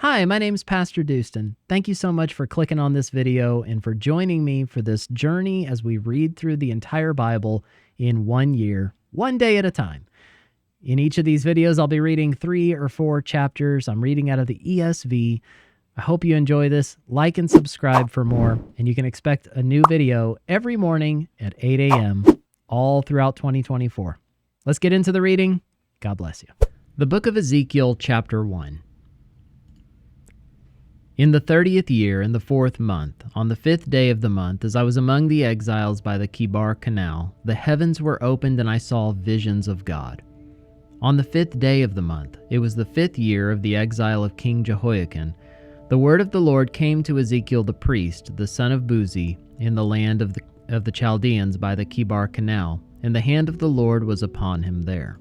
Hi, my name's PastorDoostyn. Thank you so much for clicking on this video and for joining me for this journey as we read through the entire Bible in 1 year, one day at a time. In each of these videos, I'll be reading 3 or 4 chapters. I'm reading out of the ESV. I hope you enjoy this. Like and subscribe for more, and you can expect a new video every morning at 8 a.m. all throughout 2024. Let's get into the reading. God bless you. The book of Ezekiel, chapter 1. In the 30th year, in the 4th month, on the 5th day of the month, as I was among the exiles by the Kibar Canal, the heavens were opened and I saw visions of God. On the 5th day of the month, it was the 5th year of the exile of King Jehoiakim, the word of the Lord came to Ezekiel the priest, the son of Buzi, in the land of the Chaldeans by the Kibar Canal, and the hand of the Lord was upon him there.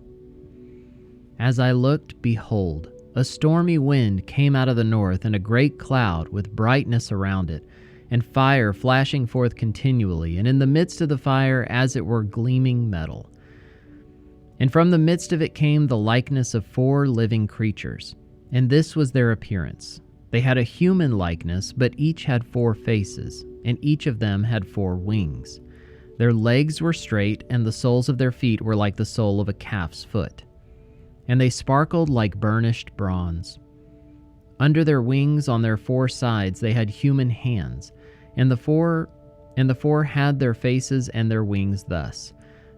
As I looked, behold, a stormy wind came out of the north, and a great cloud with brightness around it, and fire flashing forth continually, and in the midst of the fire as it were gleaming metal. And from the midst of it came the likeness of 4 living creatures, and this was their appearance. They had a human likeness, but each had 4 faces, and each of them had 4 wings. Their legs were straight, and the soles of their feet were like the sole of a calf's foot. And they sparkled like burnished bronze. Under their wings on their 4 sides they had human hands, and the four had their faces and their wings thus.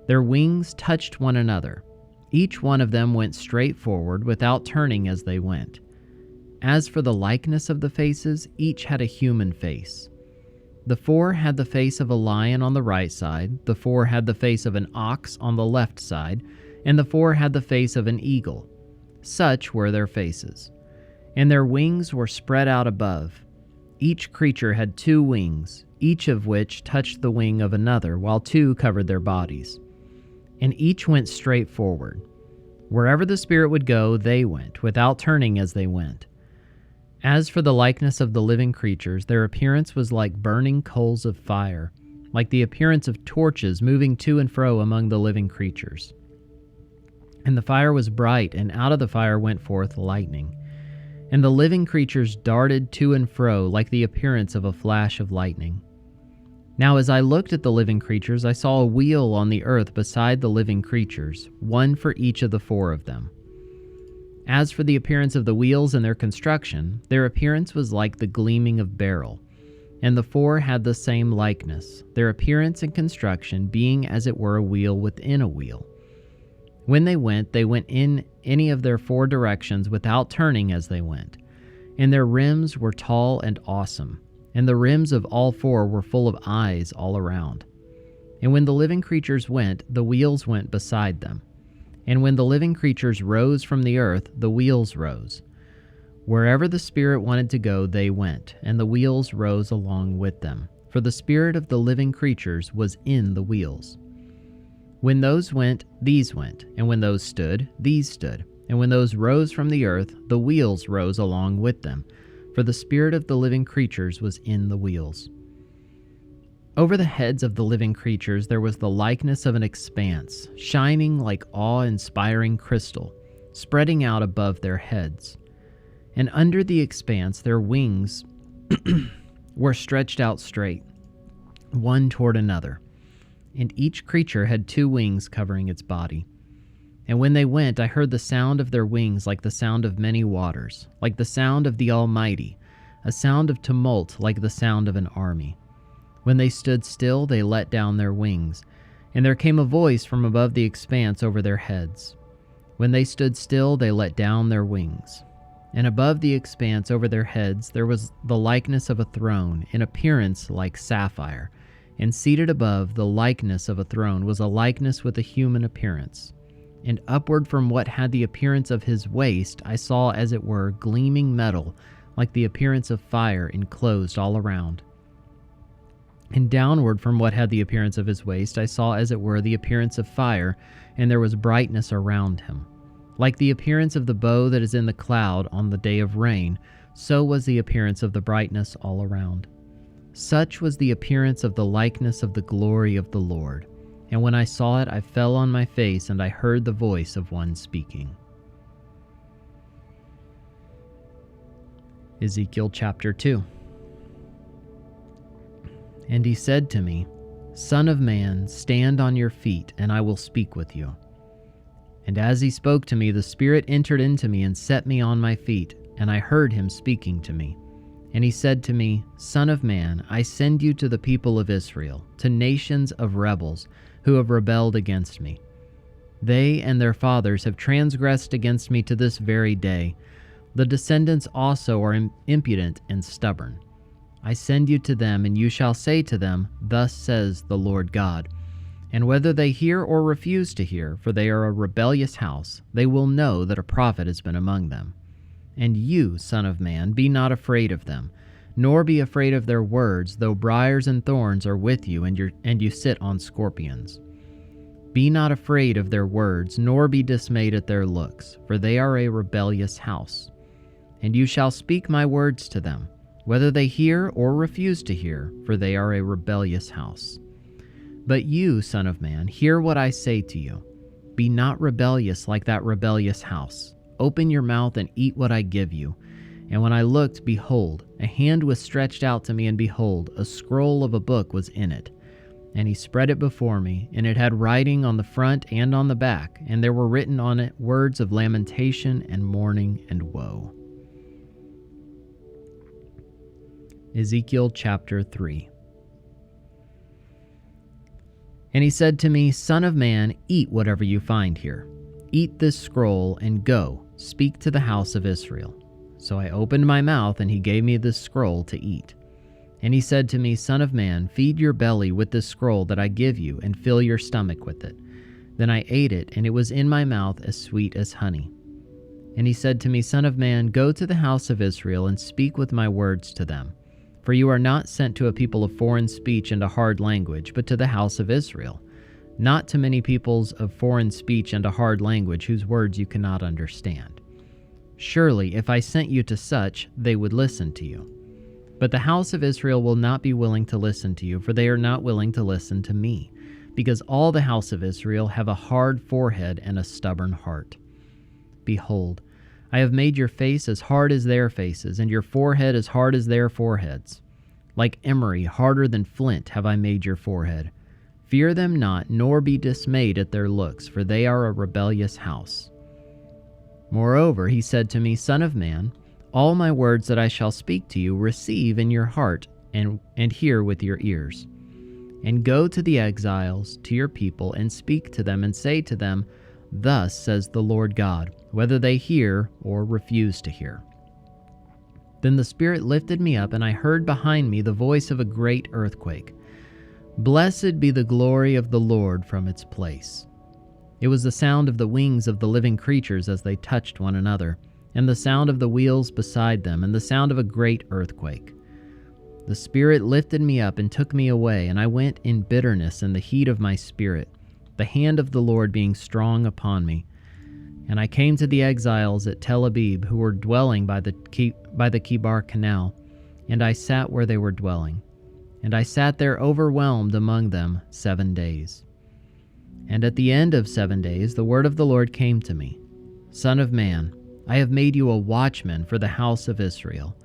Their wings touched one another. Each one of them went straight forward without turning as they went. As for the likeness of the faces, each had a human face. The 4 had the face of a lion on the right side, the 4 had the face of an ox on the left side, and the 4 had the face of an eagle. Such were their faces. And their wings were spread out above. Each creature had 2 wings, each of which touched the wing of another, while 2 covered their bodies. And each went straight forward. Wherever the Spirit would go, they went, without turning as they went. As for the likeness of the living creatures, their appearance was like burning coals of fire, like the appearance of torches moving to and fro among the living creatures. And the fire was bright, and out of the fire went forth lightning. And the living creatures darted to and fro like the appearance of a flash of lightning. Now as I looked at the living creatures, I saw a wheel on the earth beside the living creatures, one for each of the 4 of them. As for the appearance of the wheels and their construction, their appearance was like the gleaming of beryl. And the 4 had the same likeness, their appearance and construction being as it were a wheel within a wheel. When they went in any of their 4 directions without turning as they went. And their rims were tall and awesome, and the rims of all 4 were full of eyes all around. And when the living creatures went, the wheels went beside them. And when the living creatures rose from the earth, the wheels rose. Wherever the Spirit wanted to go, they went, and the wheels rose along with them, for the spirit of the living creatures was in the wheels. When those went, these went, and when those stood, these stood, and when those rose from the earth, the wheels rose along with them, for the spirit of the living creatures was in the wheels. Over the heads of the living creatures there was the likeness of an expanse, shining like awe-inspiring crystal, spreading out above their heads. And under the expanse their wings were stretched out straight, one toward another. And each creature had 2 wings covering its body. And when they went, I heard the sound of their wings like the sound of many waters, like the sound of the Almighty, a sound of tumult like the sound of an army. When they stood still, they let down their wings, and there came a voice from above the expanse over their heads. When they stood still, they let down their wings. And above the expanse over their heads there was the likeness of a throne, in appearance like sapphire. And seated above the likeness of a throne was a likeness with a human appearance. And upward from what had the appearance of his waist I saw as it were gleaming metal, like the appearance of fire enclosed all around. And downward from what had the appearance of his waist I saw as it were the appearance of fire, and there was brightness around him. Like the appearance of the bow that is in the cloud on the day of rain, so was the appearance of the brightness all around. Such was the appearance of the likeness of the glory of the Lord. And when I saw it, I fell on my face, and I heard the voice of one speaking. Ezekiel chapter 2. And he said to me, Son of man, stand on your feet, and I will speak with you. And as he spoke to me, the Spirit entered into me and set me on my feet, and I heard him speaking to me. And he said to me, Son of man, I send you to the people of Israel, to nations of rebels who have rebelled against me. They and their fathers have transgressed against me to this very day. The descendants also are impudent and stubborn. I send you to them, and you shall say to them, Thus says the Lord God. And whether they hear or refuse to hear, for they are a rebellious house, they will know that a prophet has been among them. And you, Son of man, be not afraid of them, nor be afraid of their words, though briars and thorns are with you, and you sit on scorpions. Be not afraid of their words, nor be dismayed at their looks, for they are a rebellious house. And you shall speak my words to them, whether they hear or refuse to hear, for they are a rebellious house. But you, Son of man, hear what I say to you. Be not rebellious like that rebellious house. Open your mouth and eat what I give you. And when I looked, behold, a hand was stretched out to me, and behold, a scroll of a book was in it. And he spread it before me, and it had writing on the front and on the back, and there were written on it words of lamentation and mourning and woe. Ezekiel chapter 3. And he said to me, Son of man, eat whatever you find here. Eat this scroll, and go, speak to the house of Israel. So I opened my mouth, and he gave me this scroll to eat. And he said to me, Son of man, feed your belly with this scroll that I give you, and fill your stomach with it. Then I ate it, and it was in my mouth as sweet as honey. And he said to me, Son of man, go to the house of Israel, and speak with my words to them. For you are not sent to a people of foreign speech and a hard language, but to the house of Israel, not to many peoples of foreign speech and a hard language whose words you cannot understand. Surely, if I sent you to such, they would listen to you. But the house of Israel will not be willing to listen to you, for they are not willing to listen to me, because all the house of Israel have a hard forehead and a stubborn heart. Behold, I have made your face as hard as their faces, and your forehead as hard as their foreheads. Like emery, harder than flint, have I made your forehead. Fear them not, nor be dismayed at their looks, for they are a rebellious house. Moreover, he said to me, Son of man, all my words that I shall speak to you receive in your heart, and hear with your ears. And go to the exiles, to your people, and speak to them, and say to them, Thus says the Lord God, whether they hear or refuse to hear. Then the Spirit lifted me up, and I heard behind me the voice of a great earthquake. Blessed be the glory of the Lord from its place. It was the sound of the wings of the living creatures as they touched one another, and the sound of the wheels beside them, and the sound of a great earthquake. The Spirit lifted me up and took me away, and I went in bitterness in the heat of my spirit, the hand of the Lord being strong upon me. And I came to the exiles at Tel Abib, who were dwelling by the Kibar Canal, and I sat where they were dwelling. And I sat there overwhelmed among them 7 days. And at the end of 7 days the word of the Lord came to me, Son of man, I have made you a watchman for the house of Israel.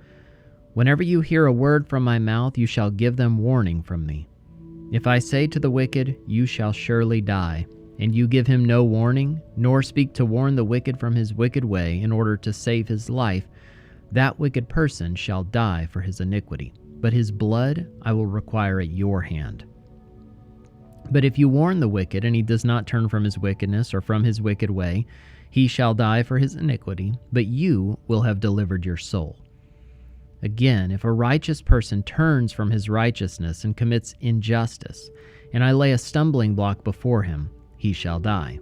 Whenever you hear a word from my mouth, you shall give them warning from me. If I say to the wicked, you shall surely die, and you give him no warning, nor speak to warn the wicked from his wicked way in order to save his life, that wicked person shall die for his iniquity, but his blood I will require at your hand. But if you warn the wicked, and he does not turn from his wickedness or from his wicked way, he shall die for his iniquity, but you will have delivered your soul. Again, if a righteous person turns from his righteousness and commits injustice, and I lay a stumbling block before him, he shall die.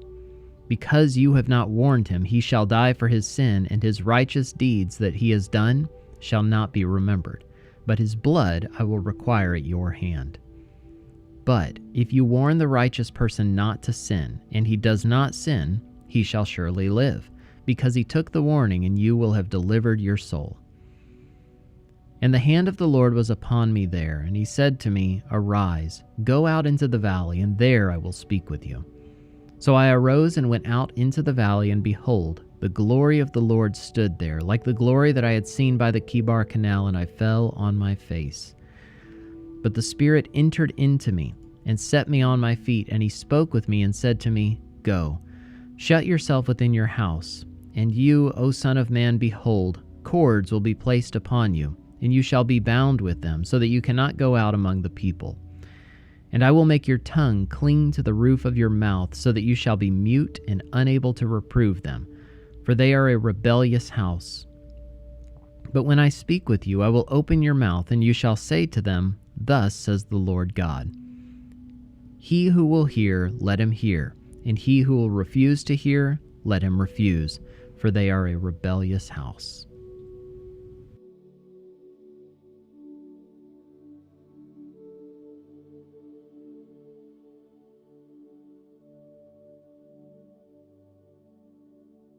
Because you have not warned him, he shall die for his sin, and his righteous deeds that he has done shall not be remembered, but his blood I will require at your hand. But if you warn the righteous person not to sin, and he does not sin, he shall surely live, because he took the warning, and you will have delivered your soul. And the hand of the Lord was upon me there, and he said to me, Arise, go out into the valley, and there I will speak with you. So I arose and went out into the valley, and behold, The glory of the Lord stood there, like the glory that I had seen by the Kibar Canal, and I fell on my face. But the Spirit entered into me and set me on my feet, and he spoke with me and said to me, Go, shut yourself within your house, and you, O son of man, behold, cords will be placed upon you, and you shall be bound with them, so that you cannot go out among the people. And I will make your tongue cling to the roof of your mouth, so that you shall be mute and unable to reprove them, for they are a rebellious house. But when I speak with you, I will open your mouth, and you shall say to them, Thus says the Lord God. He who will hear, let him hear, and he who will refuse to hear, let him refuse, for they are a rebellious house.